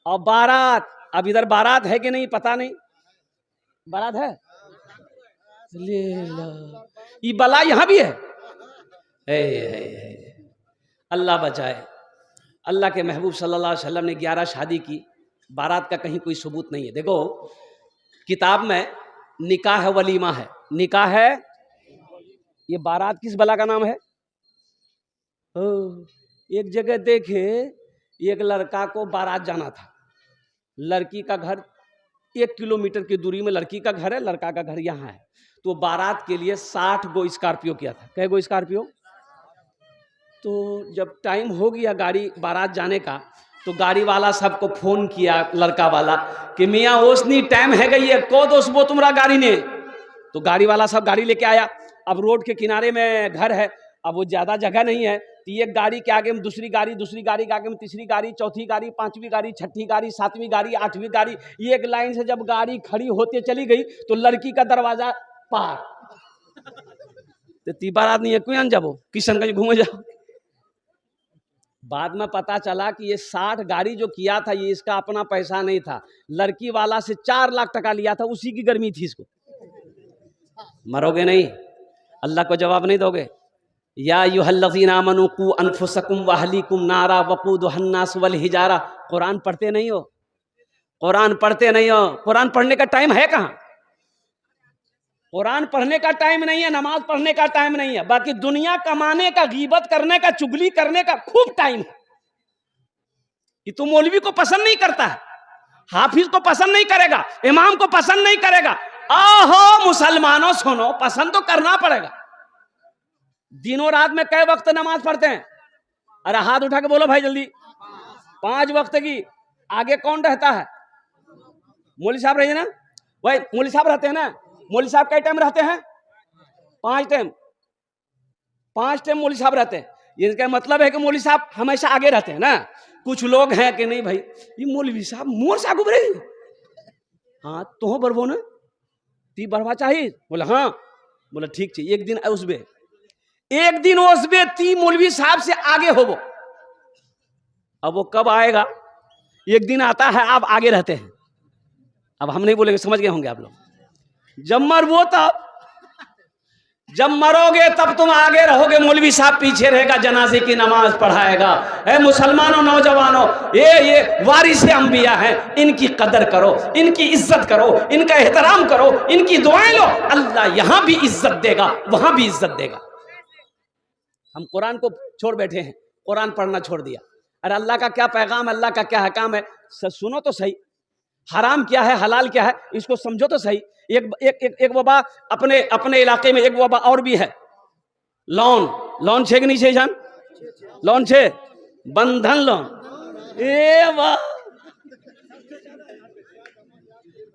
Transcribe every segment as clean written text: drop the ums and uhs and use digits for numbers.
اور بارات. اب ادھر بارات ہے کہ نہیں پتا نہیں, بارات ہے. یہ بلا یہاں بھی ہے. اللہ بچائے. اللہ کے محبوب صلی اللہ علیہ وسلم نے 11 شادی کی, بارات کا کہیں کوئی ثبوت نہیں ہے. دیکھو کتاب میں نکاح ہے, ولیمہ ہے, نکاح ہے, یہ بارات کس بلا کا نام ہے؟ ایک جگہ دیکھے ایک لڑکا کو بارات جانا تھا, لڑکی کا گھر 1 کلومیٹر کی دوری میں لڑکی کا گھر ہے, لڑکا کا گھر یہاں ہے. تو بارات کے لیے 60 گو اسکارپیو کیا تھا. کئے گو اسکارپیو؟ تو جب ٹائم ہو گیا گاڑی بارات جانے کا, تو گاڑی والا سب کو فون کیا, لڑکا والا, کہ میاں اوسنی ٹائم ہے گئی ہے, کو دوست وہ تمہارا گاڑی نے. تو گاڑی والا سب گاڑی لے کے آیا. اب روڈ کے کنارے میں گھر ہے, اب وہ زیادہ جگہ نہیں ہے, تو ایک گاڑی کے آگے میں دوسری گاڑی, دوسری گاڑی کے آگے میں تیسری گاڑی, چوتھی گاڑی, پانچویں گاڑی, چھٹی گاڑی, ساتویں گاڑی, آٹھویں گاڑی, یہ ایک لائن سے جب گاڑی کھڑی ہوتے چلی گئی تو لڑکی کا دروازہ پار. تی بارات نہیں ہے کوئی ان جاؤ کشن گنج گھومے جاؤ. بعد میں پتا چلا کہ یہ 60 گاڑی جو کیا تھا یہ اس کا اپنا پیسہ نہیں تھا, لڑکی والا سے 4 لاکھ ٹکا لیا تھا, اسی کی گرمی تھی اس کو. مرو گے نہیں, اللہ کو جواب نہیں دو گے. یا ایھا الذین آمنوا قوا انفسکم واہلیکم نارا وقودھا الناس والحجارہ. قرآن پڑھتے نہیں ہو, قرآن پڑھتے نہیں ہو. قرآن پڑھنے کا ٹائم ہے کہاں؟ قرآن پڑھنے کا ٹائم نہیں ہے, نماز پڑھنے کا ٹائم نہیں ہے, باقی دنیا کمانے کا, غیبت کرنے کا, چگلی کرنے کا خوب ٹائم ہے. یہ تو مولوی کو پسند نہیں کرتا ہے, حافظ کو پسند نہیں کرے گا, امام کو پسند نہیں کرے گا. آہو مسلمانوں سنو, پسند تو کرنا پڑے گا. دنوں رات میں کئے وقت نماز پڑھتے ہیں؟ ارے ہاتھ اٹھا کے بولو بھائی جلدی. 5 وقت کی. آگے کون رہتا ہے؟ مولوی صاحب رہیے نا, وہی مولوی صاحب رہتے ہیں نا. مولوی صاحب کئی ٹائم رہتے ہیں؟ 5 ٹائم. 5 ٹائم مولوی صاحب رہتے ہیں. اس کا مطلب ہے کہ مولوی صاحب ہمیشہ آگے رہتے ہیں نا. کچھ لوگ ہیں کہ نہیں بھائی یہ مولوی صاحب مور سے آگے بڑھے, ہاں تو بڑھو نا, تی بڑھوا چاہیے. بولا ہاں. بولا ٹھیک چاہیے. ایک دن اس بے تی مولوی صاحب سے آگے ہو. اب وہ کب آئے گا؟ ایک دن آتا ہے آپ آگے رہتے ہیں. اب ہم نہیں بولیں گے, سمجھ گئے ہوں گے آپ لوگ. جب مرو تب, جب مرو گے تب تم آگے رہو گے, مولوی صاحب پیچھے رہے گا, جنازے کی نماز پڑھائے گا. اے مسلمانوں, نوجوانوں, یہ وارث انبیاء ہیں, ان کی قدر کرو, ان کی عزت کرو, ان کا احترام کرو, ان کی دعائیں لو. اللہ یہاں بھی عزت دے گا, وہاں بھی عزت دے گا. ہم قرآن کو چھوڑ بیٹھے ہیں, قرآن پڑھنا چھوڑ دیا. ارے اللہ کا کیا پیغام ہے, اللہ کا کیا حکام ہے, سنو تو صحیح. حرام کیا ہے, حلال کیا ہے, اس کو سمجھو تو صحیح. ایک وبا اپنے علاقے میں, ایک وبا اور بھی ہے, لون چھے کہ نہیں چھے جان؟ لون چھے, بندھن لون.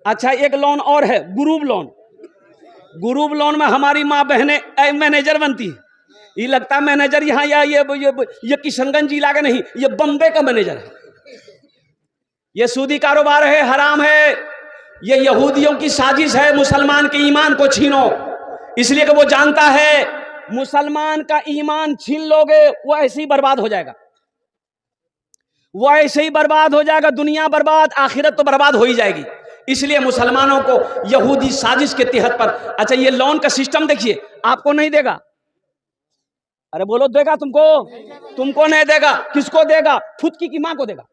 اچھا ایک لون اور ہے, گروپ لون. گروپ لون میں ہماری ماں بہنیں مینیجر بنتی ہے. یہ لگتا ہے مینیجر یہاں یا یہ کشن گنج ضلع کا نہیں, یہ بمبے کا مینیجر ہے. یہ سودی کاروبار ہے, حرام ہے. یہ یہودیوں کی سازش ہے, مسلمان کے ایمان کو چھینو. اس لیے کہ وہ جانتا ہے مسلمان کا ایمان چھین لو گے وہ ایسے ہی برباد ہو جائے گا, وہ ایسے ہی برباد ہو جائے گا. دنیا برباد, آخرت تو برباد ہو ہی جائے گی. اس لیے مسلمانوں کو یہودی سازش کے تحت پر. اچھا یہ لون کا سسٹم دیکھیے, آپ کو نہیں دے گا. ارے بولو دے گا, تم کو نہیں دے گا. کس کو دے گا؟ خود کی ماں کو دے گا.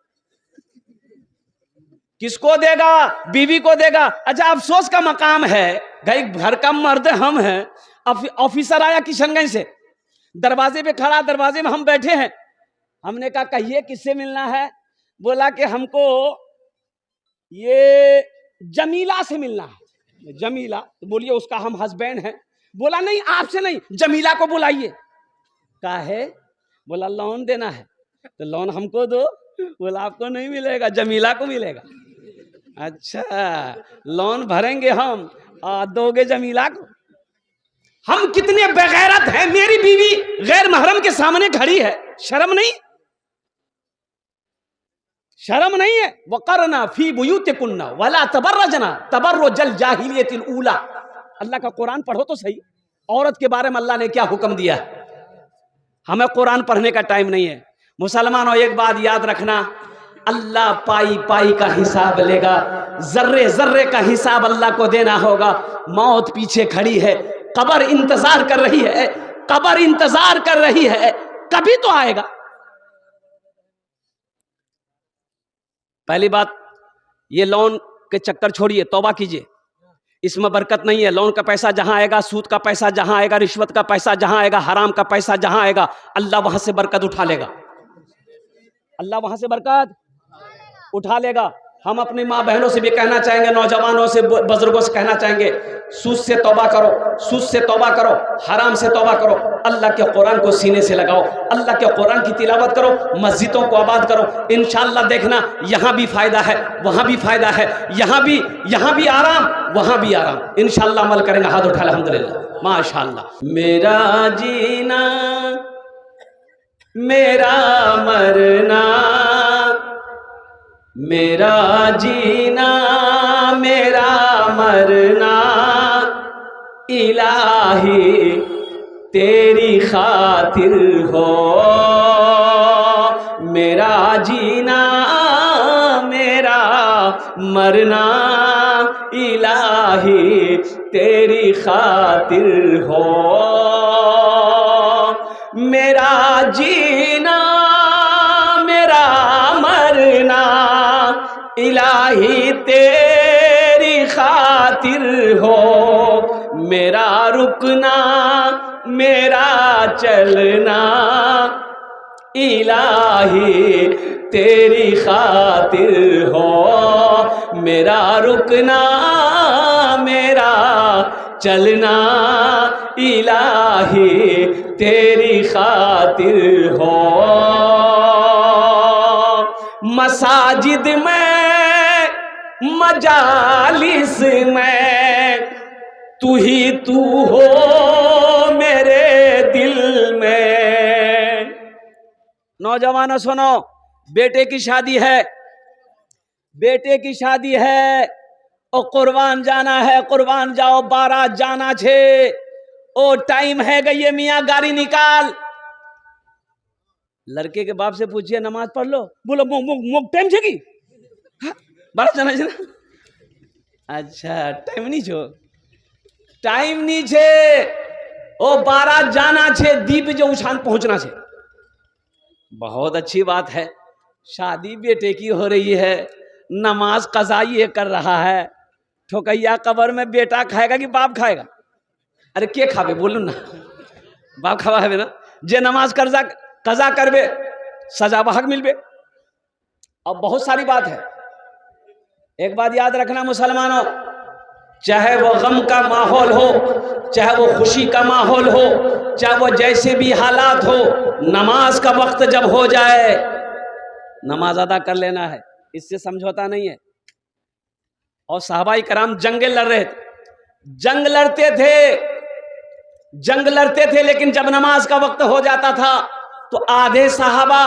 کس کو دے گا؟ بیوی کو دے گا. اچھا افسوس کا مقام ہے, گھر کا مرد ہم ہیں, آفیسر آیا کشن گنج سے, دروازے پہ کھڑا, دروازے میں ہم بیٹھے ہیں. ہم نے کہا کہیے کس سے ملنا ہے؟ بولا کہ ہم کو یہ جمیلہ سے ملنا ہے. جمیلہ, بولیے اس کا ہم ہسبینڈ ہیں. بولا نہیں آپ سے نہیں, جمیلہ کو بلائیے. کہا ہے؟ بولا لون دینا ہے. تو لون ہم کو دو. بولا آپ کو نہیں ملے گا, جمیلہ کو ملے گا. اچھا لون بھریں گے ہم, دو گے جمیلہ کو. ہم کتنے بغیرت ہیں, میری بیوی غیر محرم کے سامنے کھڑی ہے, شرم نہیں؟ شرم نہیں ہے؟ وَقَرْنَا فِي بُيُوتِكُنَّ وَلَا تَبَرَّجْنَا تَبَرُّجَ الْجَاهِلِيَّةِ الْأُولَى. اللہ کا قرآن پڑھو تو صحیح, عورت کے بارے میں اللہ نے کیا حکم دیا ہے. ہمیں قرآن پڑھنے کا ٹائم نہیں ہے. مسلمانوں ایک بات یاد رکھنا, اللہ پائی پائی کا حساب لے گا، ذرے ذرے کا حساب اللہ کو دینا ہوگا. موت پیچھے کھڑی ہے، قبر انتظار کر رہی ہے، قبر انتظار کر رہی ہے، کبھی تو آئے گا. پہلی بات یہ لون کے چکر چھوڑیے، توبہ کیجیے، اس میں برکت نہیں ہے. لون کا پیسہ جہاں آئے گا، سود کا پیسہ جہاں آئے گا، رشوت کا پیسہ جہاں آئے گا، حرام کا پیسہ جہاں آئے گا، اللہ وہاں سے برکت اٹھا لے گا. اللہ وہاں سے برکت اٹھا لے گا. ہم اپنی ماں بہنوں سے بھی کہنا چاہیں گے، نوجوانوں سے، بزرگوں سے کہنا چاہیں گے، سود سے توبہ کرو، سود سے توبہ کرو، حرام سے توبہ کرو. اللہ کے قرآن کو سینے سے لگاؤ، اللہ کے قرآن کی تلاوت کرو، مسجدوں کو آباد کرو. انشاءاللہ دیکھنا یہاں بھی فائدہ ہے، وہاں بھی فائدہ ہے، یہاں بھی آرام، وہاں بھی آرام. انشاءاللہ عمل کریں گے. ہاتھ اٹھا الحمدللہ ماشاءاللہ. میرا جینا میرا مرنا، میرا جینا میرا مرنا، الہی تیری خاطر ہو. میرا جینا میرا مرنا، الہی تیری خاطر ہو. میرا جینا میرا مرنا، الہی تیری خاطر ہو. میرا رکنا میرا چلنا، الہی تیری خاطر ہو. میرا رکنا میرا چلنا، الہی تیری خاطر ہو. مساجد میں مجالس میں تو ہی تو ہو میرے دل میں. نوجوانوں سنو، بیٹے کی شادی ہے، بیٹے کی شادی ہے، او قربان جانا ہے، قربان جاؤ. بارات جانا چھے، او ٹائم ہے گئی ہے، میاں گاڑی نکال. لڑکے کے باپ سے پوچھئے نماز پڑھ لو، بولو موک ٹائم چھے گی بارات جانا چھے نا. اچھا ٹائم نہیں چھو، ٹائم نہیں چھے، او بارات جانا چھے، دیپ جو اچھان پہنچنا چھے. بہت اچھی بات ہے، شادی بیٹے کی ہو رہی ہے، نماز قضا یہ کر رہا ہے. ٹھوکیا قبر میں بیٹا کھائے گا کہ باپ کھائے گا؟ ارے کیا کھاوے بولو نا، باپ کھوا ہے نا. جے نماز قضا کربے سزا بحق ملبے. اب بہت ساری بات ہے. ایک بات یاد رکھنا مسلمانوں، چاہے وہ غم کا ماحول ہو، چاہے وہ خوشی کا ماحول ہو، چاہے وہ جیسے بھی حالات ہو، نماز کا وقت جب ہو جائے نماز ادا کر لینا ہے، اس سے سمجھوتا نہیں ہے. اور صحابہ کرام جنگیں لڑ رہے تھے، جنگ لڑتے تھے، لیکن جب نماز کا وقت ہو جاتا تھا تو آدھے صحابہ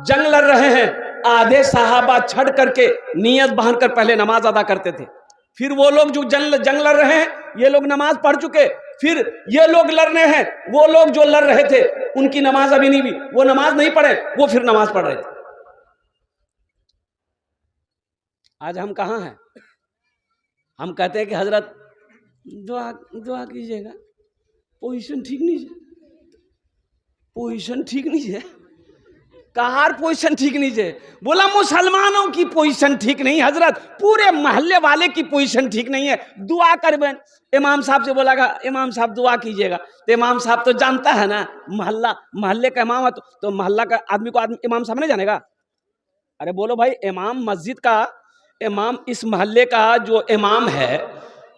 جنگ لڑ رہے ہیں، آدھے صحابہ چھڑ کر کے نیت باندھ کر پہلے نماز ادا کرتے تھے. پھر وہ لوگ جو جنگ لڑ رہے ہیں، یہ لوگ نماز پڑھ چکے، پھر یہ لوگ لڑنے ہیں، وہ لوگ جو لڑ رہے تھے ان کی نماز ابھی نہیں ہوئی، وہ نماز نہیں پڑھے، وہ پھر نماز پڑھ رہے تھے. آج ہم کہاں ہیں؟ ہم کہتے ہیں کہ حضرت دعا کیجئے گا، پوزیشن ٹھیک نہیں ہے، پوزیشن ٹھیک نہیں ہے. کہار پوزیشن ٹھیک نہیں ہے؟ بولا مسلمانوں کی پوزیشن ٹھیک نہیں حضرت، پورے محلے والے کی پوزیشن ٹھیک نہیں ہے. دعا کر بین. امام صاحب سے بولا گا امام صاحب دعا کیجئے گا، تو امام صاحب تو جانتا ہے نا، محلے کا امام ہے تو محلہ کا آدمی کو امام صاحب نہیں جانے گا. ارے بولو بھائی، امام مسجد کا امام، اس محلے کا جو امام ہے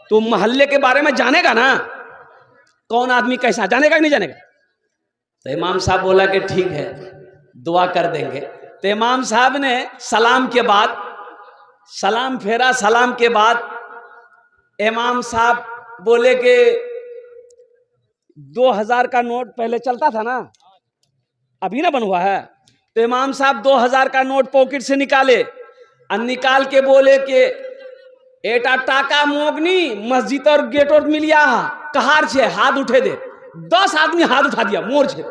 تو محلے کے بارے میں جانے گا نا، کون آدمی کیسا، جانے گا کہ نہیں جانے گا؟ تو امام صاحب بولا کہ ٹھیک ہے دعا کر دیں گے. تو امام صاحب نے سلام کے بعد سلام پھیرا، سلام کے بعد امام صاحب بولے کہ 2000 کا نوٹ پہلے چلتا تھا نا، ابھی نہ بن ہوا ہے. تو امام صاحب 2000 کا نوٹ پاکٹ سے نکالے اور نکال کے بولے کہ ایٹا ٹاکا موگنی مسجد اور گیٹ اور ملیا کہار چھے، ہاتھ اٹھے دے. 10 آدمی ہاتھ اٹھا دیا، مور چھے.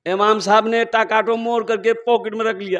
امام صاحب نے ٹاکاٹو مور کر کے پاکٹ میں رکھ لیا.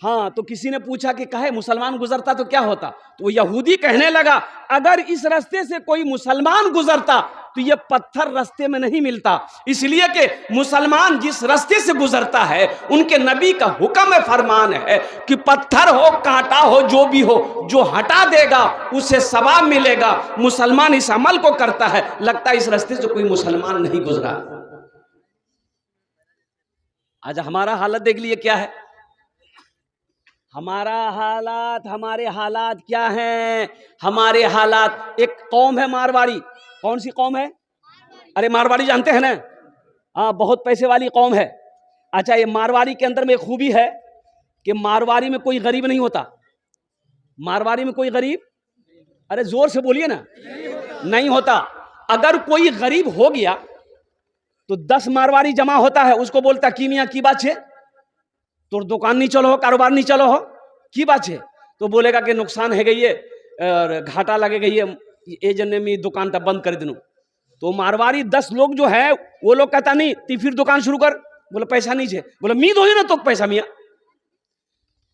ہاں تو کسی نے پوچھا کہ کہے مسلمان گزرتا تو کیا ہوتا؟ تو وہ یہودی کہنے لگا اگر اس راستے سے کوئی مسلمان گزرتا تو یہ پتھر راستے میں نہیں ملتا، اس لیے کہ مسلمان جس راستے سے گزرتا ہے ان کے نبی کا حکم فرمان ہے کہ پتھر ہو کانٹا ہو جو بھی ہو، جو ہٹا دے گا اسے ثواب ملے گا۔ مسلمان اس عمل کو کرتا ہے، لگتا ہے اس راستے سے کوئی مسلمان نہیں گزرا۔ آج ہمارا حالت دیکھ لیے کیا ہے، ہمارے حالات کیا ہیں؟ ہمارے حالات، ایک قوم ہے مارواڑی، کون سی قوم ہے؟ ارے مارواڑی جانتے ہیں نا؟ ہاں، بہت پیسے والی قوم ہے۔ اچھا، یہ مارواڑی کے اندر میں ایک خوبی ہے کہ مارواڑی میں کوئی غریب نہیں ہوتا۔ مارواڑی میں کوئی غریب، ارے زور سے بولیے نا، نہیں ہوتا۔ اگر کوئی غریب ہو گیا تو 10 مارواڑی جمع ہوتا ہے، اس کو بولتا کی میاں کی بات ہے، تو دکان نہیں چلو ہو، کاروبار نہیں چلو ہو، کی بات ہے؟ تو بولے گا کہ نقصان ہے گئی ہے اور گھاٹا لگے گئی ہے، اے جنے میں دکان تا بند کر دوں۔ تو مارواڑی 10 لوگ جو ہے وہ لوگ کہتا نہیں تی پھر دکان شروع کر، بولے پیسہ نہیں ہے، بولے مید ہوئی نا تو پیسہ میاں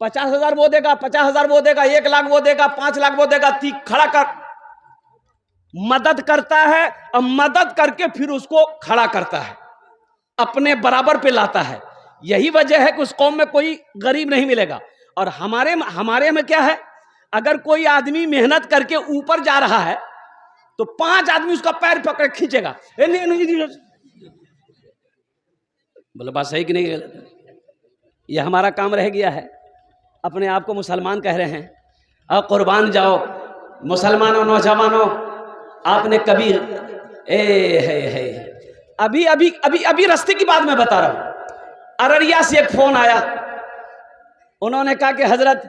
50,000 وہ دے گا، 50,000 وہ دے گا، 1 لاکھ وہ دے گا، 5 لاکھ وہ دے گا، تی کھڑا کر، مدد کرتا ہے اور مدد کر کے پھر اس کو کھڑا کرتا ہے، اپنے برابر پہ لاتا ہے۔ یہی وجہ ہے کہ اس قوم میں کوئی غریب نہیں ملے گا۔ اور ہمارے میں کیا ہے، اگر کوئی آدمی محنت کر کے اوپر جا رہا ہے تو 5 آدمی اس کا پیر پکڑ کھینچے گا، بولے بات صحیح کہ نہیں؟ یہ ہمارا کام رہ گیا ہے، اپنے آپ کو مسلمان کہہ رہے ہیں۔ اور قربان جاؤ مسلمانوں، نوجوانوں، آپ نے کبھی ابھی راستے کی بات میں بتا رہا ہوں، ارریا سے ایک فون آیا، انہوں نے کہا کہ حضرت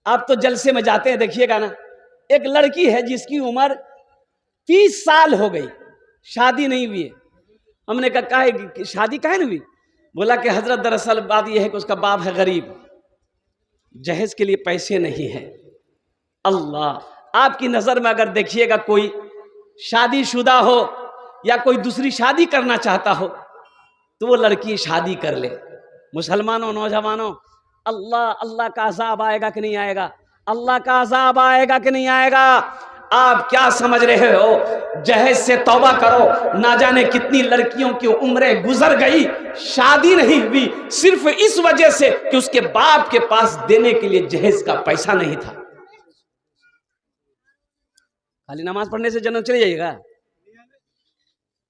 آپ تو جلسے میں جاتے ہیں، دیکھیے گا نا، ایک لڑکی ہے جس کی عمر 30 سال ہو گئی، شادی نہیں ہوئی ہے۔ ہم نے کہا کہ شادی کہے نہیں ہوئی؟ بولا کہ حضرت دراصل بات یہ ہے کہ اس کا باپ ہے غریب، جہیز کے لیے پیسے نہیں ہیں۔ اللہ، آپ کی نظر میں اگر دیکھیے گا کوئی شادی شدہ ہو یا کوئی دوسری شادی کرنا چاہتا ہو تو وہ لڑکی شادی کر لے۔ مسلمانوں، نوجوانوں، اللہ کا عذاب آئے گا کہ نہیں آئے گا؟ اللہ کا عذاب آئے گا کہ نہیں آئے گا؟ آپ کیا سمجھ رہے ہو؟ جہیز سے توبہ کرو، نہ جانے کتنی لڑکیوں کی عمریں گزر گئی، شادی نہیں ہوئی، صرف اس وجہ سے کہ اس کے باپ کے پاس دینے کے لیے جہیز کا پیسہ نہیں تھا۔ خالی نماز پڑھنے سے جنت چلے جائے گا؟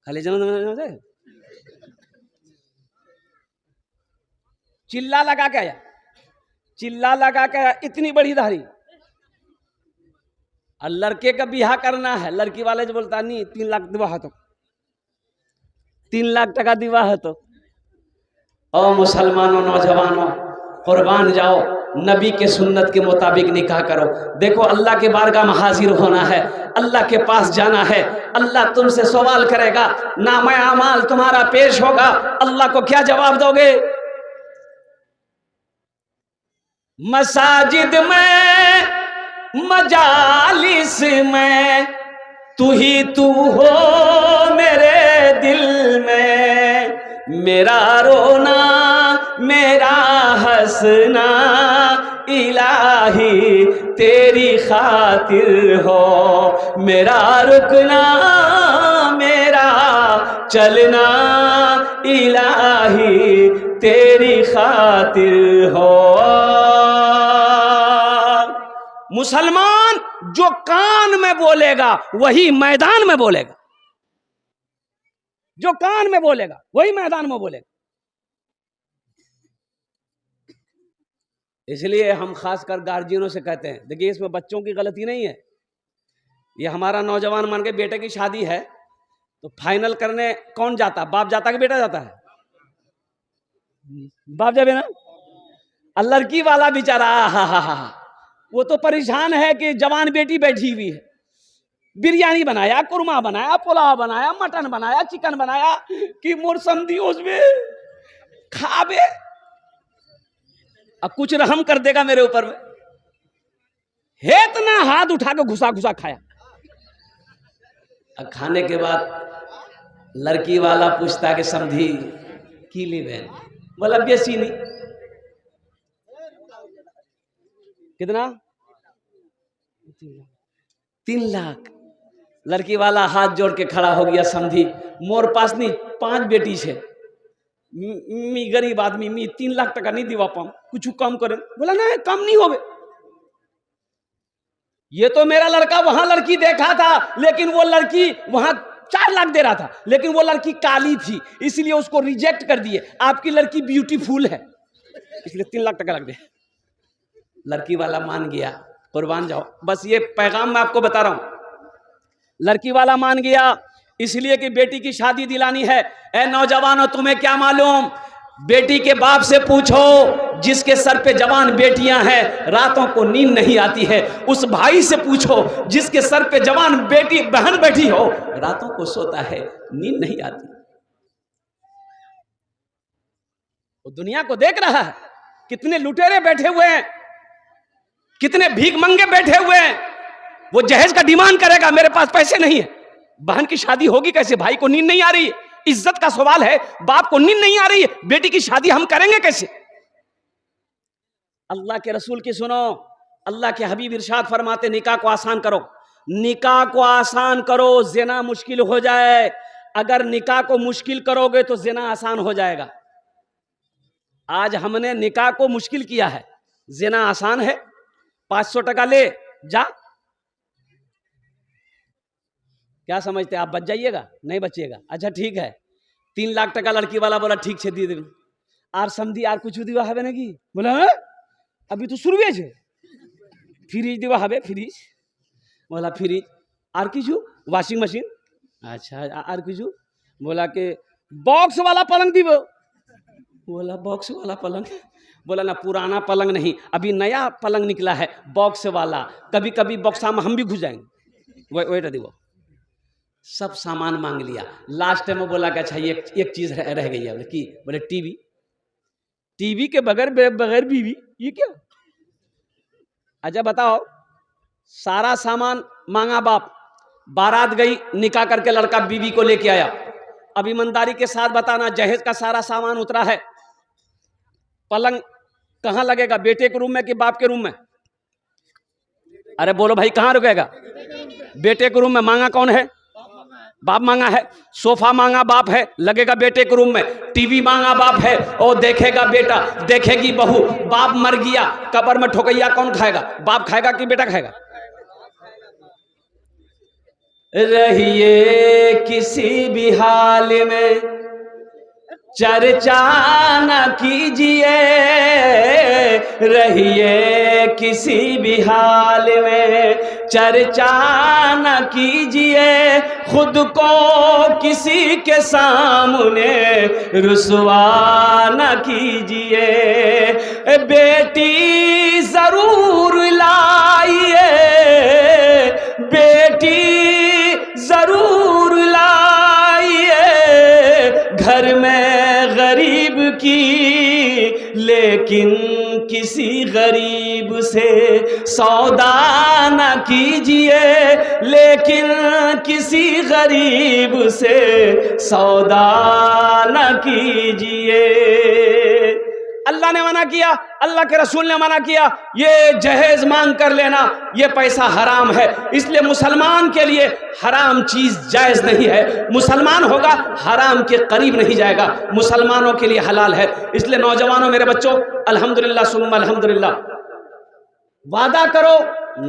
خالی جنت چلا لگا کے آیا، چلا لگا کے آیا، اتنی بڑی داڑھی، اور لڑکے کا بیاہ کرنا ہے، لڑکی والے جو بولتا نہیں 3 لاکھ دیوا ہے تو 3 لاکھ ٹکا دیوا ہے تو۔ او مسلمانوں، نوجوانوں، قربان جاؤ، نبی کے سنت کے مطابق نکاح کرو۔ دیکھو اللہ کے بارگاہ میں حاضر ہونا ہے، اللہ کے پاس جانا ہے، اللہ تم سے سوال کرے گا، نامہ اعمال تمہارا پیش ہوگا، اللہ کو کیا جواب دو گے؟ مساجد میں، مجالس میں، تو ہی تو ہو میرے دل میں، میرا رونا میرا ہنسنا الہی تیری خاطر ہو، میرا رکنا میرا چلنا الہی تیری خاطر ہو۔ مسلمان جو کان میں بولے گا وہی میدان میں بولے گا، جو کان میں بولے گا وہی میدان میں بولے گا۔ اس لیے ہم خاص کر گارجینوں سے کہتے ہیں، دیکھیے اس میں بچوں کی غلطی نہیں ہے، یہ ہمارا نوجوان مان کے بیٹے کی شادی ہے تو فائنل کرنے کون جاتا؟ باپ جاتا کہ بیٹا جاتا ہے؟ باپ جائے نا، لڑکی والا بیچارہ وہ تو پریشان ہے کہ جوان بیٹی بیٹھی ہوئی ہے، بریانی بنایا، قورمہ بنایا، پلاؤ بنایا، مٹن بنایا، چکن بنایا کہ مرسم دی اس میں کھا بے، اب کچھ رحم کر دے گا میرے اوپر میں، ہے اتنا ہاتھ اٹھا کے گھسا گھسا کھایا۔ اب کھانے کے بعد لڑکی والا پوچھتا کہ سمجھی کی لی بہن، بولا بیسی نہیں، کتنا؟ 3 لاکھ. لڑکی والا ہاتھ جوڑ کے کھڑا ہو گیا, سمجھی مور پاس نہیں 5 بیٹی سے, می غریب آدمی, می 3 لاکھ ٹکا نہیں دیوا پاؤں, کچھ کم کرے. بولا نہیں کم نہیں ہوگے. یہ تو میرا لڑکا وہاں لڑکی دیکھا تھا, لیکن وہ لڑکی وہاں 4 لاکھ دے رہا تھا, لیکن وہ لڑکی کالی تھی, اس لیے اس کو ریجیکٹ کر دیے. آپ کی لڑکی بیوٹیفل ہے, اس لیے 3 لاکھ ٹکا لگ دے. لڑکی والا مان گیا, قربان جاؤ. بس یہ پیغام میں آپ کو بتا رہا ہوں. لڑکی والا مان گیا اس لیے کہ بیٹی کی شادی دلانی ہے. اے نوجوانوں, تمہیں کیا معلوم؟ بیٹی کے باپ سے پوچھو جس کے سر پہ جوان بیٹیاں ہیں راتوں کو نیند نہیں آتی ہے. اس بھائی سے پوچھو جس کے سر پہ جوان بیٹی بہن بیٹھی ہو راتوں کو سوتا ہے, نیند نہیں آتی. وہ دنیا کو دیکھ رہا ہے, کتنے لٹیرے بیٹھے ہوئے ہیں, کتنے بھیک منگے بیٹھے ہوئے ہیں. وہ جہیز کا ڈیمانڈ کرے گا, میرے پاس پیسے نہیں ہیں. بہن کی شادی ہوگی کیسے؟ بھائی کو نیند نہیں آ رہی ہے, عزت کا سوال ہے. باپ کو نیند نہیں آ رہی ہے, بیٹی کی شادی ہم کریں گے کیسے؟ اللہ کے رسول کی سنو, اللہ کے حبیب ارشاد فرماتے نکاح کو آسان کرو, نکاح کو آسان کرو, زنا مشکل ہو جائے. اگر نکاح کو مشکل کرو گے تو زنا آسان ہو جائے گا. آج ہم نے نکاح کو مشکل کیا ہے, زنا آسان ہے. 500 ٹکا لے جا. کیا سمجھتے آپ بچ جائیے گا؟ نہیں بچیے گا. اچھا ٹھیک ہے, 3 لاکھ ٹکا لڑکی والا بولا ٹھیک سے دی دے. آر سمدھی آر کچھ دیوا ہے نگی. بولا ابھی تو شروع ہے, فریج دیوا ہے, فریج. بولا فریج. آر کچھ واشنگ مشین. اچھا آر کچھ. بولا کہ باکس والا پلنگ دیو. بولا باکس والا پلنگ. بولا نا پرانا پلنگ نہیں, ابھی نیا پلنگ نکلا ہے باکس والا, کبھی کبھی باکس میں ہم بھی گھس جائیں گے. ویٹ دیو. سب سامان مانگ لیا. لاسٹ میں بولا کہ اچھا ایک چیز رہ گئی ہے. بولے ٹی وی. ٹی وی کے بغیر بیوی, یہ کیا؟ اچھا بتاؤ, سارا سامان مانگا باپ, بارات گئی, نکاح کر کے لڑکا بیوی کو لے کے آیا. اب ایمانداری کے ساتھ بتانا, جہیز کا سارا سامان اترا ہے, پلنگ کہاں لگے گا؟ بیٹے کے روم میں کہ باپ کے روم میں؟ ارے بولو بھائی, کہاں رکے گا؟ بیٹے کے روم میں. مانگا کون ہے؟ باپ مانگا ہے. صوفہ مانگا باپ ہے, لگے گا بیٹے کے روم میں. ٹی وی مانگا باپ ہے, اور دیکھے گا بیٹا, دیکھے گی بہو. باپ مر گیا, قبر میں ٹھوکیا کون کھائے گا؟ باپ کھائے گا کہ بیٹا کھائے گا؟ رہیے کسی بھی حال میں چرچا نہ کیجیے, رہیے کسی بھی حال میں چرچا نہ کیجیے, خود کو کسی کے سامنے رسوا نہ کیجیے. بیٹی ضرور لائیے, بیٹی ضرور لائیے, گھر میں غریب کی, لیکن کسی غریب سے سودا نہ کیجیے, لیکن کسی غریب سے سودا نہ کیجیے. اللہ نے منع کیا, اللہ کے رسول نے منع کیا. یہ جہیز مانگ کر لینا یہ پیسہ حرام ہے, اس لیے مسلمان کے لیے حرام چیز جائز نہیں ہے. مسلمان ہوگا حرام کے قریب نہیں جائے گا, مسلمانوں کے لیے حلال ہے. اس لیے نوجوانوں, میرے بچوں, الحمدللہ ثم الحمدللہ, وعدہ کرو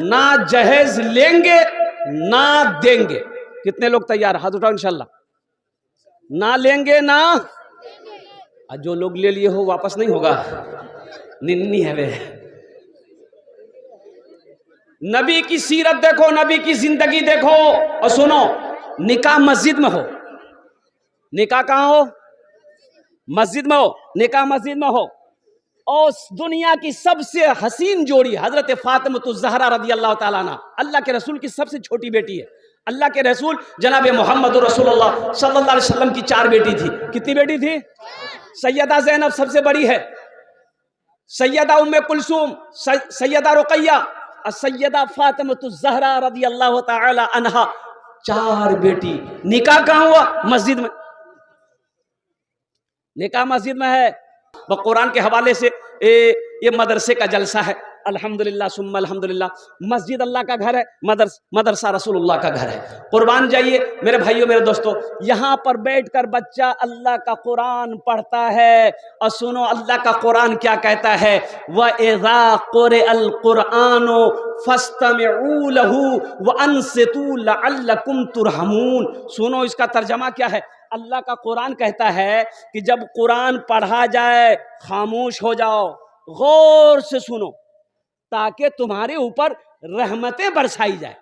نہ جہیز لیں گے نہ دیں گے. کتنے لوگ تیار؟ ہاتھ اٹھاؤ. انشاءاللہ نہ لیں گے نہ. جو لوگ لے لیے ہو واپس نہیں ہوگا, ننی ہے وہ. نبی کی سیرت دیکھو, نبی کی زندگی دیکھو, اور سنو, نکاح مسجد میں ہو. نکاح کہاں ہو؟ مسجد میں ہو. نکاح مسجد میں ہو. اور دنیا کی سب سے حسین جوڑی حضرت فاطمہ الزہرا رضی اللہ تعالیٰ عنہ, اللہ کے رسول کی سب سے چھوٹی بیٹی ہے. اللہ کے رسول جناب محمد رسول اللہ صلی اللہ علیہ وسلم کی 4 بیٹی تھی. کتنی بیٹی تھی؟ سیدہ زینب سب سے بڑی ہے, سیدہ ام کلثوم, سیدہ رقیہ, سیدہ فاطمہ الزہرا رضی اللہ تعالی عنہا. 4 بیٹی. نکاح کہاں ہوا؟ مسجد میں. نکاح مسجد میں ہے. قرآن کے حوالے سے یہ مدرسے کا جلسہ ہے, الحمدللہ ثم الحمدللہ. مسجد اللہ کا گھر ہے, مدرسہ رسول اللہ کا گھر ہے. قربان جائیے میرے بھائیوں میرے دوستو, یہاں پر بیٹھ کر بچہ اللہ کا قرآن پڑھتا ہے. اور سنو اللہ کا قرآن کیا کہتا ہے, وَإِذَا قُرِئَ الْقُرْآنُ فَاسْتَمِعُوا لَهُ وَأَنصِتُوا لَعَلَّكُمْ تُرْحَمُونَ. سنو اس کا ترجمہ کیا ہے. اللہ کا قرآن کہتا ہے کہ جب قرآن پڑھا جائے خاموش ہو جاؤ, غور سے سنو تاکہ تمہارے اوپر رحمتیں برسائی جائے,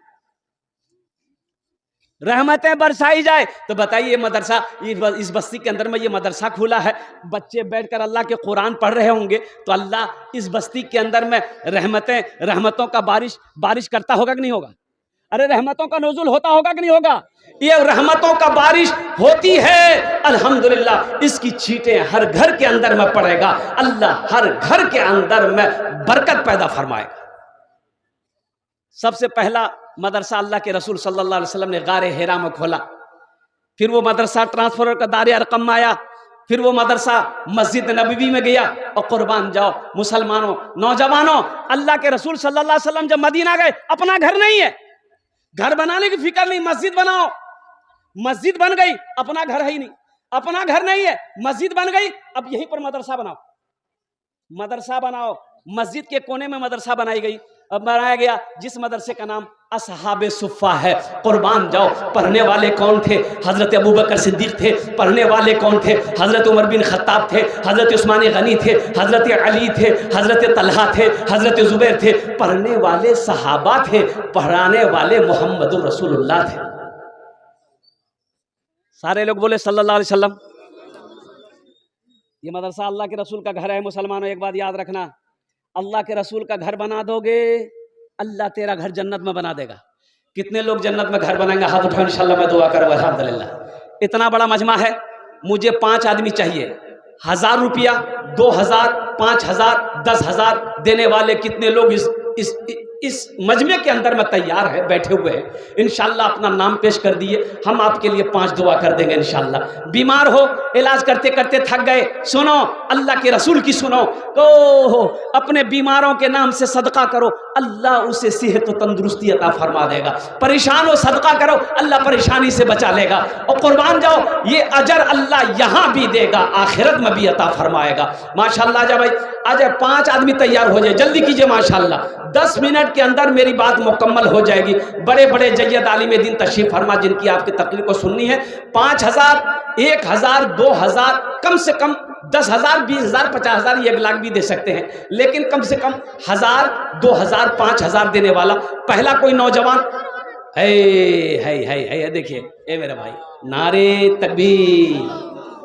رحمتیں برسائی جائے. تو بتائیے مدرسہ, اس بستی کے اندر میں یہ مدرسہ کھولا ہے, بچے بیٹھ کر اللہ کے قرآن پڑھ رہے ہوں گے تو اللہ اس بستی کے اندر میں رحمتوں کا بارش کرتا ہوگا کہ نہیں ہوگا؟ ارے رحمتوں کا نزول ہوتا ہوگا کہ نہیں ہوگا؟ یہ رحمتوں کا بارش ہوتی ہے الحمدللہ. اس کی چھینٹیں ہر گھر کے اندر میں پڑے گا, اللہ ہر گھر کے اندر میں برکت پیدا فرمائے گا. سب سے پہلا مدرسہ اللہ کے رسول صلی اللہ علیہ وسلم نے غار حرا میں کھولا, پھر وہ مدرسہ ٹرانسفر کا دار ارقم میں آیا, پھر وہ مدرسہ مسجد نبوی میں گیا. اور قربان جاؤ مسلمانوں, نوجوانوں, اللہ کے رسول صلی اللہ علیہ وسلم جب مدینہ گئے, اپنا گھر نہیں ہے, گھر بنانے کی فکر نہیں, مسجد بناؤ. مسجد بن گئی, اپنا گھر ہے ہی نہیں, اپنا گھر نہیں ہے, مسجد بن گئی, اب یہیں پر مدرسہ بناؤ, مدرسہ بناؤ. مسجد کے کونے میں مدرسہ بنائی گئی, اب بنایا گیا جس مدرسے کا نام اصحاب صفہ ہے. قربان جاؤ, پڑھنے والے کون تھے؟ حضرت ابوبکر صدیق تھے. پڑھنے والے کون تھے؟ حضرت عمر بن خطاب تھے, حضرت عثمان غنی تھے, حضرت علی تھے, حضرت طلحہ تھے, حضرت زبیر تھے. پڑھنے والے صحابہ تھے, پڑھانے والے محمد رسول اللہ تھے. سارے لوگ بولے صلی اللہ علیہ وسلم. یہ مدرسہ اللہ کے رسول کا گھر ہے. مسلمانوں ایک بات یاد رکھنا, اللہ کے رسول کا گھر بنا دو گے, اللہ تیرا گھر جنت میں بنا دے گا. کتنے لوگ جنت میں گھر بنائیں گے؟ ہاتھ اٹھاؤ, انشاءاللہ میں دعا کروں. الحمدللہ. اتنا بڑا مجمع ہے, مجھے 5 آدمی چاہیے. 1000 روپیہ, 2000, 5000, 10,000 دینے والے کتنے لوگ اس مجمع کے اندر میں تیار ہے, بیٹھے ہوئے ہیں؟ انشاءاللہ اپنا نام پیش کر دیے, ہم آپ کے لیے 5 دعا کر دیں گے انشاءاللہ. بیمار ہو, علاج کرتے کرتے تھک گئے, سنو اللہ کے رسول کی سنو, تو اپنے بیماروں کے نام سے صدقہ کرو, اللہ اسے صحت و تندرستی عطا فرما دے گا. پریشان ہو, صدقہ کرو, اللہ پریشانی سے بچا لے گا. اور قربان جاؤ, یہ اجر اللہ یہاں بھی دے گا, آخرت میں بھی عطا فرمائے گا. ماشاءاللہ. جا بھائی آج 5 آدمی تیار ہو جائے, جلدی کیجئے. ماشاءاللہ 10 منٹ کے اندر میری بات مکمل ہو جائے گی. بڑے بڑے جید عالم دین تشریف فرما, جن کی آپ کی تقریر کو سننی ہے. 5000, 1000, 2000, کم سے کم 10,000, 20,000, 50,000, 1 لاکھ بھی دے سکتے ہیں, لیکن کم سے کم 1000, 2000, 5000 دینے والا پہلا کوئی نوجوان ہے. دیکھیے اے میرے بھائی, نعرے تکبیر,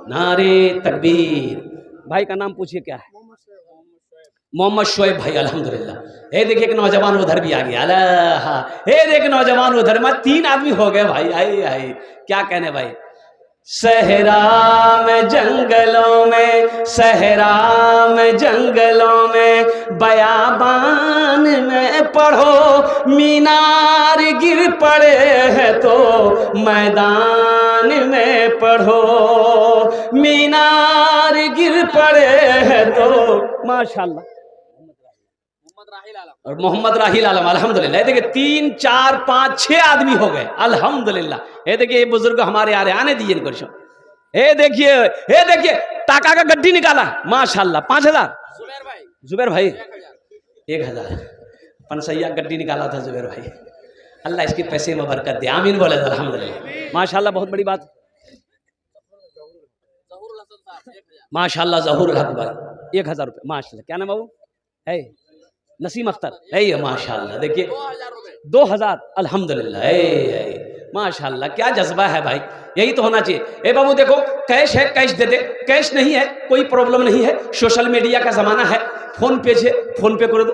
نعرے تکبیر. بھائی کا نام پوچھئے کیا ہے؟ محمد شعیب بھائی. الحمدللہ. اے دیکھیے ایک نوجوان ادھر بھی آ گیا. اے دیکھ نوجوان ادھر, میں 3 آدمی ہو گئے بھائی. آئے کیا کہنے بھائی. صحرا میں جنگلوں میں, صحرا میں جنگلوں میں, بیابان میں پڑھو, مینار گر پڑے ہیں تو میدان میں پڑھو, مینار گر پڑے ہیں تو. ماشاءاللہ. اور محمد راحیل عالم. الحمدللہ. دیکھیں 3, 4, 5, 6 آدمی ہو گئے. الحمدللہ. دیکھیے یہ بزرگ ہمارے آ رہے, آنے دیجیے ان کو. دیکھیے ٹاکا کا گڈی نکالا. ماشاءاللہ. 5000. زبیر بھائی 1000 پنسیا گڈی نکالا تھا زبیر بھائی. اللہ اس کے پیسے میں برکت دے, آمین بولے. الحمدللہ. ماشاءاللہ. بہت بڑی بات. ماشاءاللہ. ظہور الحق بھائی 1000 روپے. ماشاءاللہ. کیا نام بابو ہے؟ نسیم اختر. ماشاءاللہ. دیکھیے 2000. الحمدللہ. ماشاءاللہ. کیا جذبہ ہے بھائی, یہی تو ہونا چاہیے. اے بابو دیکھو, کیش ہے کیش دے دے, کیش نہیں ہے کوئی پرابلم نہیں ہے. سوشل میڈیا کا زمانہ ہے, فون پے ہے فون پے کر دو,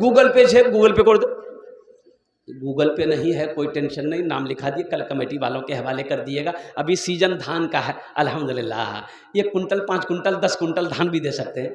گوگل پے ہے گوگل پے کر دو. گوگل پے نہیں ہے کوئی ٹینشن نہیں, نام لکھا دیے, کل کمیٹی والوں کے حوالے کر دیے گا. ابھی سیزن دھان کا ہے. الحمدللہ. 1 کنٹل 5 کنٹل 10 کنٹل دھان بھی دے سکتے ہیں.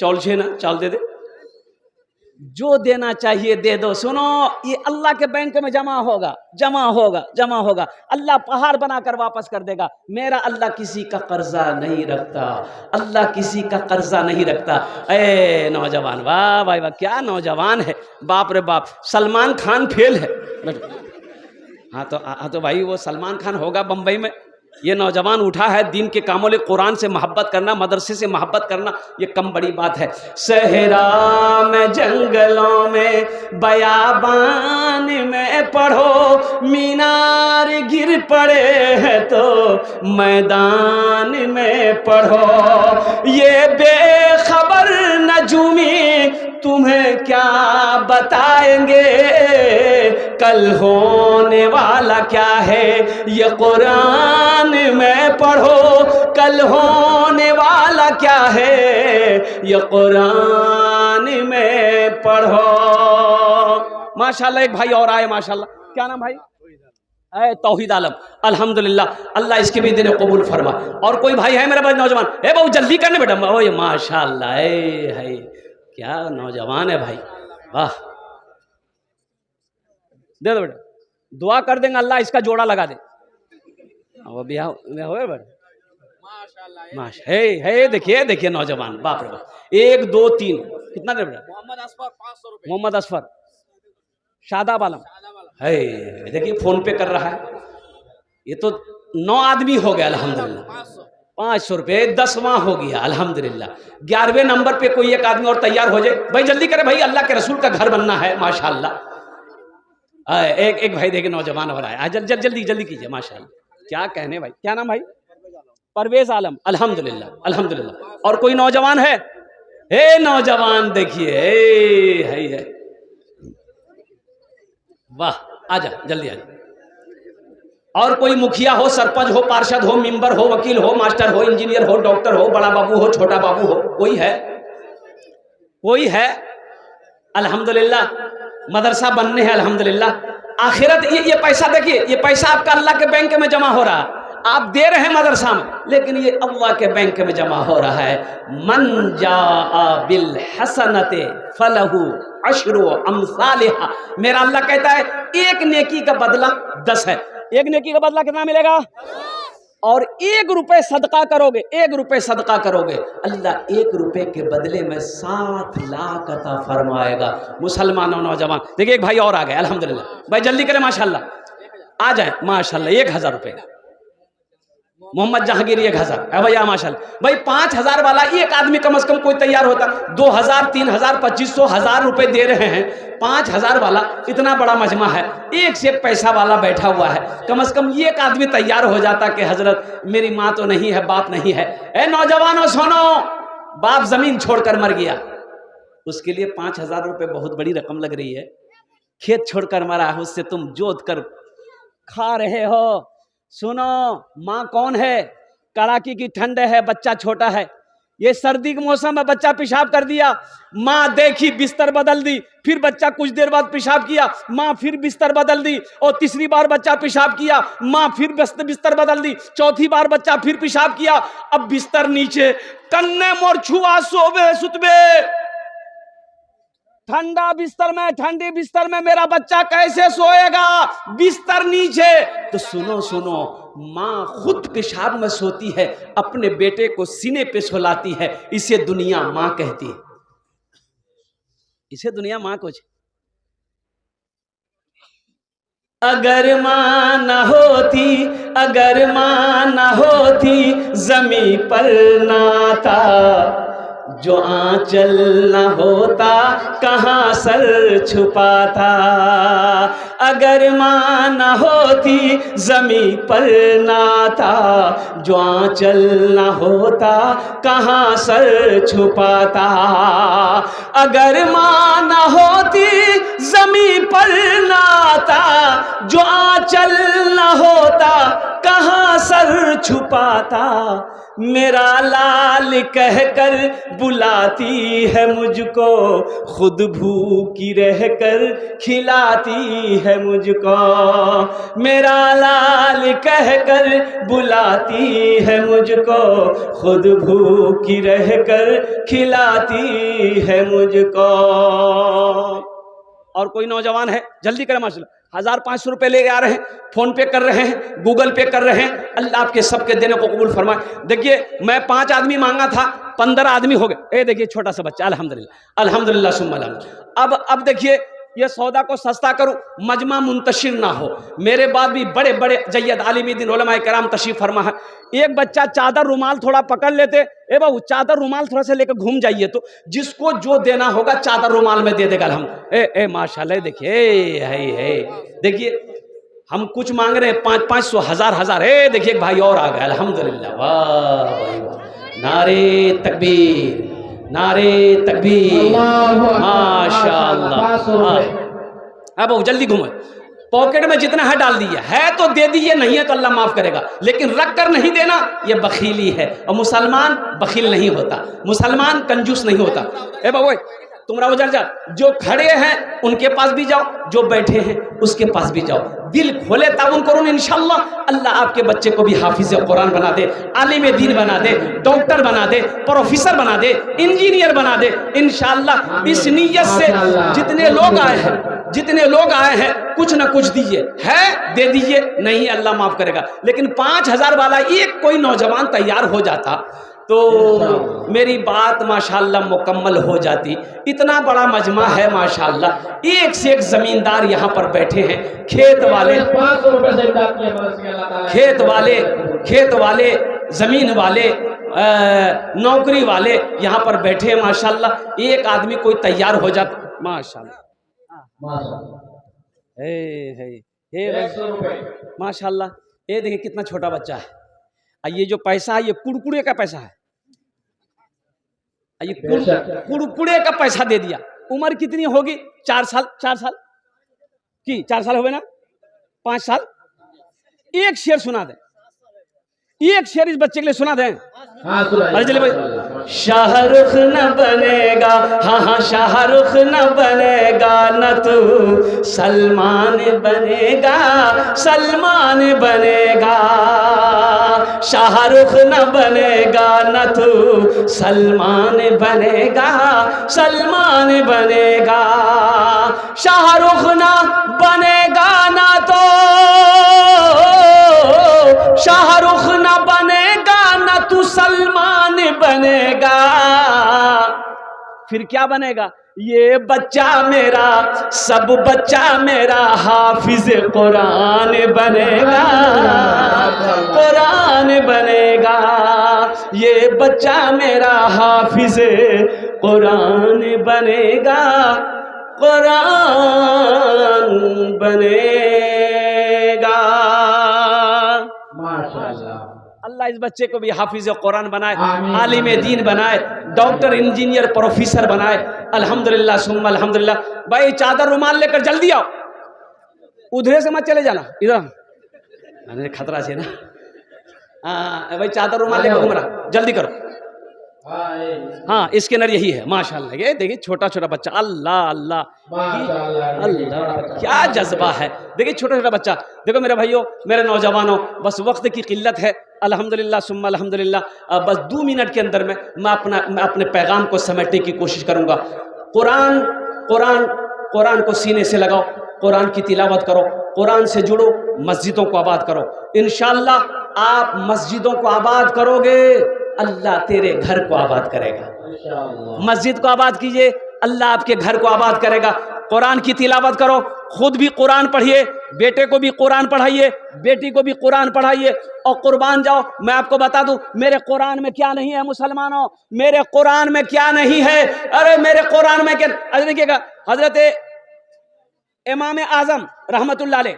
چول چھے نا چال دے دے, جو دینا چاہیے دے دو. سنو, یہ اللہ کے بینک میں جمع ہوگا, جمع ہوگا, جمع ہوگا. اللہ پہاڑ بنا کر واپس کر دے گا. میرا اللہ کسی کا قرضہ نہیں رکھتا, اللہ کسی کا قرضہ نہیں رکھتا. اے نوجوان, واہ بھائی واہ, کیا نوجوان ہے, باپ رے باپ. سلمان خان فیل ہے. ہاں تو بھائی وہ سلمان خان ہوگا بمبئی میں. یہ نوجوان اٹھا ہے دین کے کاموں لے, قرآن سے محبت کرنا, مدرسے سے محبت کرنا, یہ کم بڑی بات ہے. صحرا میں, جنگلوں میں, بیابان میں پڑھو, مینار گر پڑے ہیں تو میدان میں پڑھو. یہ بے خبر نجومی تمہیں کیا بتائیں گے, کل ہونے والا کیا ہے یہ قرآن میں پڑھو, کل ہونے والا کیا ہے یہ قرآن میں پڑھو. ماشاءاللہ ایک بھائی اور آئے, ماشاءاللہ. کیا نام بھائی؟ اے توحید عالم. الحمدللہ, اللہ اس کے بھی دل قبول فرما. اور کوئی بھائی ہے میرا بھائی نوجوان؟ اے بہو جلدی کرنے بیٹا. اوہ ماشاءاللہ, اے ہے کیا نوجوان ہے بھائی, واہ. دے دو بیٹا, دعا کر دیں گے اللہ اس کا جوڑا لگا دے. وہ بھی ہوئے بیٹا, ماشاء ہے. دیکھیے نوجوان, باپ رے باپ. 1 2 3 کتنا دے بیٹا؟ محمد اصفر, شاداب عالم ہے. دیکھیے فون پہ کر رہا ہے. یہ تو 9 آدمی ہو گیا الحمدللہ. 500 روپے 10واں ہو گیا الحمدللہ. 11ویں نمبر پہ کوئی ایک آدمی اور تیار ہو جائے بھائی, جلدی کرے بھائی, اللہ کے رسول کا گھر بننا ہے. ماشاءاللہ ایک بھائی دیکھے نوجوان ہو رہا ہے, جلدی کیجئے. ماشاءاللہ کیا کہنے بھائی. کیا نام بھائی؟ پرویز عالم. الحمدللہ الحمدللہ. اور کوئی نوجوان ہے؟ اے نوجوان دیکھیے, ہے واہ, آجا جلدی آجا. اور کوئی مکھیا ہو, سرپنچ ہو, پارشد ہو, ممبر ہو, وکیل ہو, ماسٹر ہو, انجینئر ہو, ڈاکٹر ہو, بڑا بابو ہو, چھوٹا بابو ہو, کوئی ہے؟ الحمدللہ مدرسہ بننے ہیں الحمدللہ. آخرت یہ پیسہ دیکھیے, یہ پیسہ آپ کا اللہ کے بینک میں جمع ہو رہا. آپ دے رہے ہیں مدرسہ میں, لیکن یہ اللہ کے بینک میں جمع ہو رہا ہے. من جاء بالحسنۃ فلہ عشر امثالھا. میرا اللہ کہتا ہے ایک نیکی کا بدلہ 10 ہے. ایک نیکی کا بدلہ کتنا ملے گا؟ اور 1 روپے صدقہ کرو گے, 1 روپے صدقہ کرو گے, اللہ 1 روپے کے بدلے میں 7 لاکھ عطا فرمائے گا. مسلمانوں نوجوان دیکھیے, ایک بھائی اور آ گئے الحمدللہ. بھائی جلدی کریں, ماشاءاللہ آ جائیں. ماشاءاللہ 1000 روپے. محمد جہانگیر 1000 ہے بھیا, ماشاءاللہ. بھائی 5000 والا ایک آدمی کم از کم کوئی تیار ہوتا. 2000 3000 2500 1000 روپے دے رہے ہیں. 5000 والا اتنا بڑا مجمع ہے, ایک سے ایک پیسہ والا بیٹھا ہوا ہے. کم از کم ایک آدمی تیار ہو جاتا کہ حضرت میری ماں تو نہیں ہے, باپ نہیں ہے. اے نوجوانوں سنو, باپ زمین چھوڑ کر مر گیا, اس کے لیے 5000 روپے بہت بڑی رقم لگ رہی ہے. کھیت چھوڑ کر مرا ہے, اس سے تم جوت کر کھا رہے ہو. سنو, ماں کون ہے؟ کڑاکی کی ٹھنڈ ہے, بچہ چھوٹا ہے. یہ سردی کے موسم میں بچہ پیشاب کر دیا, ماں دیکھی بستر بدل دی. پھر بچہ کچھ دیر بعد پیشاب کیا, ماں پھر بستر بدل دی. اور تیسری بار بچہ پیشاب کیا, ماں پھر بستر بدل دی. چوتھی بار بچہ پھر پیشاب کیا. اب بستر نیچے, کنے مور چھوا سوبے ستبے. ٹھنڈا بستر میں, ٹھنڈی بستر میں میرا بچہ کیسے سوئے گا؟ بستر نیچے. تو سنو, ماں خود پیشاب میں سوتی ہے, اپنے بیٹے کو سینے پہ سلاتی ہے. اسے دنیا ماں کہتی ہے, اسے دنیا ماں کچھ. اگر ماں نہ ہوتی, اگر ماں نہ ہوتی, زمین پر نہ آتا. جو آنچل نہ ہوتا کہاں سر چھپاتا. اگر ماں نہ ہوتی زمین پر نہ آتا. جو آنچل نہ ہوتا کہاں سر چھپاتا. اگر ماں نہ ہوتی زمین پر نہ آتا. جو آنچل نہ ہوتا کہاں سر چھپاتا. میرا لال کہہ کر بلاتی ہے مجھ کو، خود بھوکی رہ کر کھلاتی ہے مجھ کو، میرا لال کہہ کر بلاتی ہے مجھ کو، خود بھوکی رہ کر کھلاتی ہے مجھ کو۔ اور کوئی نوجوان ہے جلدی کریں ماشاء اللہ، 1500 روپے لے کے آ رہے ہیں، فون پے کر رہے ہیں، گوگل پے کر رہے ہیں، اللہ آپ کے سب کے دینے کو قبول فرمائے۔ دیکھیے میں 5 آدمی مانگا تھا، 15 آدمی ہو گئے۔ اے دیکھیے چھوٹا سا بچہ، الحمدللہ الحمدللہ ثم الحمدللہ۔ اب دیکھیے یہ سودا کو سستا کروں، مجمع منتشر نہ ہو، میرے بعد بھی بڑے بڑے جید عالم دین علماء کرام تشریف فرما ہے۔ ایک بچہ چادر رومال تھوڑا پکڑ لیتے، اے بابو چادر رومال تھوڑا سا لے کے گھوم جائیے، تو جس کو جو دینا ہوگا چادر رومال میں دے دے گا الحمد۔ اے ماشاءاللہ دیکھیے، دیکھیے ہم کچھ مانگ رہے ہیں 500 1000 اے دیکھیے ایک بھائی اور آ گیا، الحمدللہ، واہ بھائی واہ، نعرے تکبیر، نعرے تکبیر، ماشاءاللہ۔ اب جلدی گھومے، پاکٹ میں جتنا ہے ڈال دیے، ہے تو دے دیے، نہیں ہے تو اللہ معاف کرے گا، لیکن رکھ کر نہیں دینا یہ بخیلی ہے، اور مسلمان بخیل نہیں ہوتا، مسلمان کنجوس نہیں ہوتا۔ اے بابو تمہارا وجہ جا، جو کھڑے ہیں ان کے پاس بھی جاؤ، جو بیٹھے ہیں اس کے پاس بھی جاؤ، دل کھولے تعاون کرو، انشاءاللہ اللہ آپ کے بچے کو بھی حافظ قرآن بنا دے، عالم دین بنا دے، ڈاکٹر بنا دے، پروفیسر بنا دے، انجینئر بنا دے انشاءاللہ۔ اس نیت سے جتنے لوگ آئے ہیں کچھ نہ کچھ دیجئے، ہے دے دیجئے، نہیں اللہ معاف کرے گا، لیکن 5000 والا ایک کوئی نوجوان تیار ہو جاتا تو میری بات ماشاءاللہ مکمل ہو جاتی۔ اتنا بڑا مجمع ہے ماشاءاللہ، ایک سے ایک زمیندار یہاں پر بیٹھے ہیں، کھیت والے، زمین والے، نوکری والے یہاں پر بیٹھے ہیں ماشاءاللہ۔ ایک آدمی کوئی تیار ہو جاتا ماشاءاللہ، ماشاءاللہ۔ یہ دیکھیں کتنا چھوٹا بچہ ہے، یہ جو پیسہ ہے یہ کڑکڑے کا پیسہ ہے، یہ کڑکڑے کا پیسہ دے دیا۔ عمر کتنی ہوگی؟ 4 سال کی 4 سال ہوئے نا، 5 سال۔ ایک شعر سنا دیں، ایک شعر اس بچے کے لیے سنا دیں۔ شاہ رخ نہ بنے گا، ہاں شاہ رخ نہ بنے گا، نہ تو سلمان بنے گا، سلمان بنے گا، شاہ رخ نہ بنے گا، نہ تو سلمان بنے گا، سلمان بنے گا، شاہ رخ نہ بنے گا، نہ تو شاہ رخ نہ بنے گا، نہ تو سلمان بنے گا، پھر کیا بنے گا؟ یہ بچہ میرا، سب بچہ میرا حافظ قرآن بنے گا، قرآن بنے گا، یہ بچہ میرا حافظ قرآن بنے گا، قرآن بنے گا۔ اللہ اس بچے کو بھی حافظ قرآن بنائے، عالم دین بنائے، ڈاکٹر، انجینئر، پروفیسر بنائے، الحمدللہ ثم الحمدللہ۔ بھائی چادر رومال لے کر جلدی آؤ، ادھر سے مت چلے جانا، ادھر خطرہ سے نا، ہاں بھائی چادر رومال لے کر گھوم رہا، جلدی کرو۔ ہاں اسکینر یہی ہے ماشاءاللہ۔ یہ دیکھیں چھوٹا چھوٹا بچہ، اللہ اللہ اللہ، کیا جذبہ ہے۔ دیکھیں چھوٹا چھوٹا بچہ، دیکھو میرے بھائیوں، میرے نوجوانوں، بس وقت کی قلت ہے، الحمدللہ ثم الحمدللہ۔ بس 2 منٹ کے اندر میں اپنے پیغام کو سمیٹنے کی کوشش کروں گا۔ قرآن کو سینے سے لگاؤ، قرآن کی تلاوت کرو، قرآن سے جڑو، مسجدوں کو آباد کرو، انشاءاللہ آپ مسجدوں کو آباد کرو گے، اللہ تیرے گھر کو آباد کرے گا۔ مسجد کو آباد کیجئے، اللہ آپ کے گھر کو آباد کرے گا۔ قرآن کی تلاوت کرو، خود بھی قرآن پڑھیے، بیٹے کو بھی قرآن پڑھائیے، بیٹی کو بھی قرآن پڑھائیے، اور قربان جاؤ۔ میں آپ کو بتا دوں میرے قرآن میں کیا نہیں ہے مسلمانوں، میرے قرآن میں کیا نہیں ہے، ارے میرے قرآن میں کیا، دیکھیے گا حضرت امام اعظم رحمت اللہ علیہ،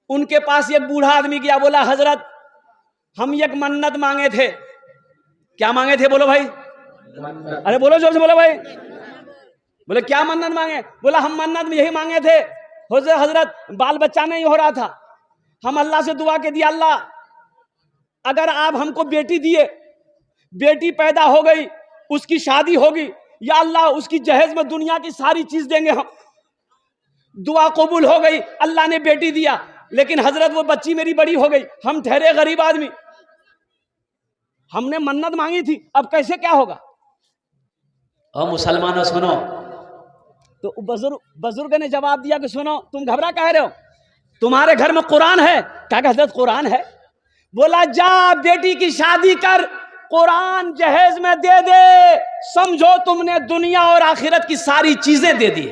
ان کے پاس ایک بوڑھا آدمی گیا، بولا حضرت ہم ایک منت مانگے تھے۔ کیا مانگے تھے بولو بھائی، ارے بولو زور سے بولو بھائی، بولے کیا منت مانگے؟ بولا ہم منت یہی مانگے تھے حضرت بال بچہ نہیں ہو رہا تھا، ہم اللہ سے دعا کے دیا اللہ اگر آپ ہم کو بیٹی دیے، بیٹی پیدا ہو گئی اس کی شادی ہوگی، یا اللہ اس کی جہیز میں دنیا کی ساری چیز دیں گے ہم، دعا قبول ہو گئی، اللہ نے بیٹی دیا، لیکن حضرت وہ بچی میری بڑی ہو گئی، ہم ٹھہرے غریب آدمی، ہم نے منت مانگی تھی، اب کیسے کیا ہوگا؟ اور مسلمانوں سنو، تو بزرگ نے جواب دیا کہ سنو، تم گھبرا کہہ رہے ہو، تمہارے گھر میں قرآن ہے؟ کہا کہ حضرت قرآن ہے۔ بولا جا بیٹی کی شادی کر، قرآن جہیز میں دے دے، سمجھو تم نے دنیا اور آخرت کی ساری چیزیں دے دی۔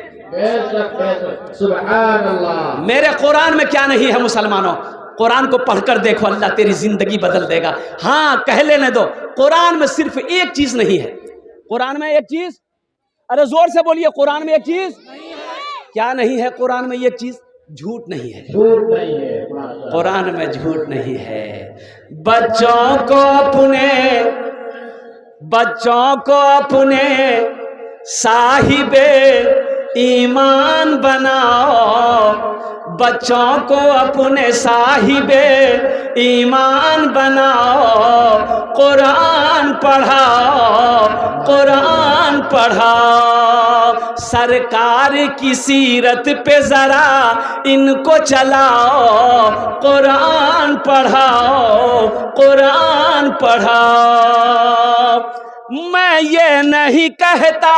سبحان اللہ۔ میرے قرآن میں کیا نہیں ہے مسلمانوں؟ قرآن کو پڑھ کر دیکھو، اللہ تیری زندگی بدل دے گا۔ ہاں کہہ لینے دو، قرآن میں صرف ایک چیز نہیں ہے۔ قرآن میں ایک چیز، ارے زور سے بولیے، قرآن میں ایک چیز کیا نہیں ہے؟ قرآن میں ایک چیز جھوٹ نہیں ہے، جھوٹ نہیں ہے، قرآن میں جھوٹ نہیں ہے۔ بچوں کو اپنے صاحب ایمان بناؤ، بچوں کو اپنے صاحب ایمان بناؤ، قرآن پڑھاؤ، قرآن پڑھاؤ، سرکار کی سیرت پہ ذرا ان کو چلاؤ، قرآن پڑھاؤ، قرآن پڑھاؤ۔ میں یہ نہیں کہتا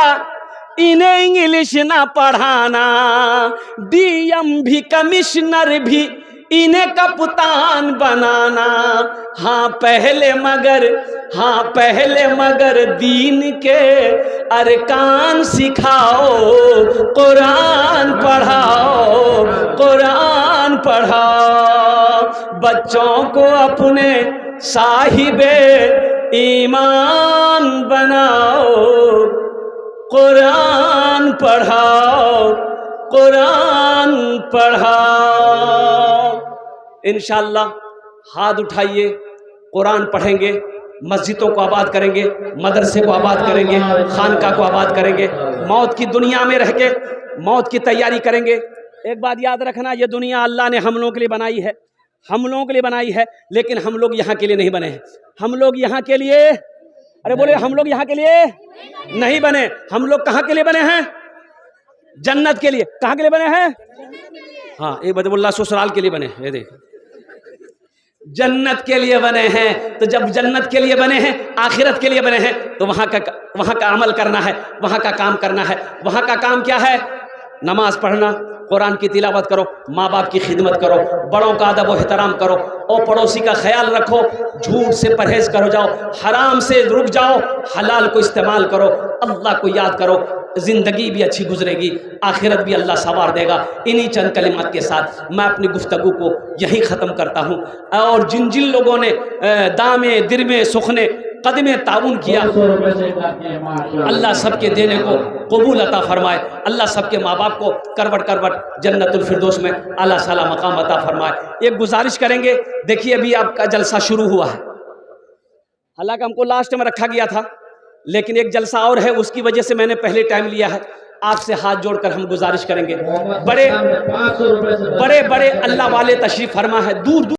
انہیں انگلش نہ پڑھانا، ڈی ایم بھی کمشنر بھی انہیں کپتان بنانا، ہاں پہلے مگر دین کے ارکان سکھاؤ، قرآن پڑھاؤ، قرآن پڑھاؤ، بچوں کو اپنے صاحب ایمان بناؤ، قرآن پڑھاؤ، قرآن پڑھاؤ۔ انشاءاللہ ہاتھ اٹھائیے، قرآن پڑھیں گے، مسجدوں کو آباد کریں گے، مدرسے کو آباد کریں گے، خانقاہ کو آباد کریں گے، موت کی دنیا میں رہ کے موت کی تیاری کریں گے۔ ایک بات یاد رکھنا، یہ دنیا اللہ نے ہم لوگوں کے لیے بنائی ہے، ہم لوگوں کے لیے بنائی ہے، لیکن ہم لوگ یہاں کے لیے نہیں بنے ہیں۔ ہم لوگ یہاں کے لیے، ارے بولے، ہم لوگ یہاں کے لیے نہیں بنے، ہم لوگ کہاں کے لیے بنے ہیں؟ جنت کے لیے۔ کہاں کے لیے بنے ہیں؟ ہاں، یہ بدب اللہ سسرال کے لیے بنے، یہ دیکھ، جنت کے لیے بنے ہیں۔ تو جب جنت کے لیے بنے ہیں، آخرت کے لیے بنے ہیں، تو وہاں کا عمل کرنا ہے، وہاں کا کام کرنا ہے۔ وہاں کا کام کیا ہے؟ نماز پڑھنا، قرآن کی تلاوت کرو، ماں باپ کی خدمت کرو، بڑوں کا ادب و احترام کرو، اور پڑوسی کا خیال رکھو، جھوٹ سے پرہیز کرو جاؤ، حرام سے رک جاؤ، حلال کو استعمال کرو، اللہ کو یاد کرو، زندگی بھی اچھی گزرے گی، آخرت بھی اللہ سنوار دے گا۔ انہی چند کلمات کے ساتھ میں اپنی گفتگو کو یہی ختم کرتا ہوں۔ اور جن لوگوں نے دامے درمے سخنے قدمے تعاون کیا، اللہ سب کے دینے کو قبول عطا فرمائے، اللہ سب کے ماں باپ کو کروٹ جنت الفردوس میں اعلیٰ سالا مقام عطا فرمائے۔ ایک گزارش کریں گے، دیکھیے ابھی آپ کا جلسہ شروع ہوا ہے، حالانکہ ہم کو لاسٹ میں رکھا گیا تھا، لیکن ایک جلسہ اور ہے، اس کی وجہ سے میں نے پہلے ٹائم لیا ہے۔ آپ سے ہاتھ جوڑ کر ہم گزارش کریں گے، بڑے بڑے اللہ والے تشریف فرما ہے، دور دور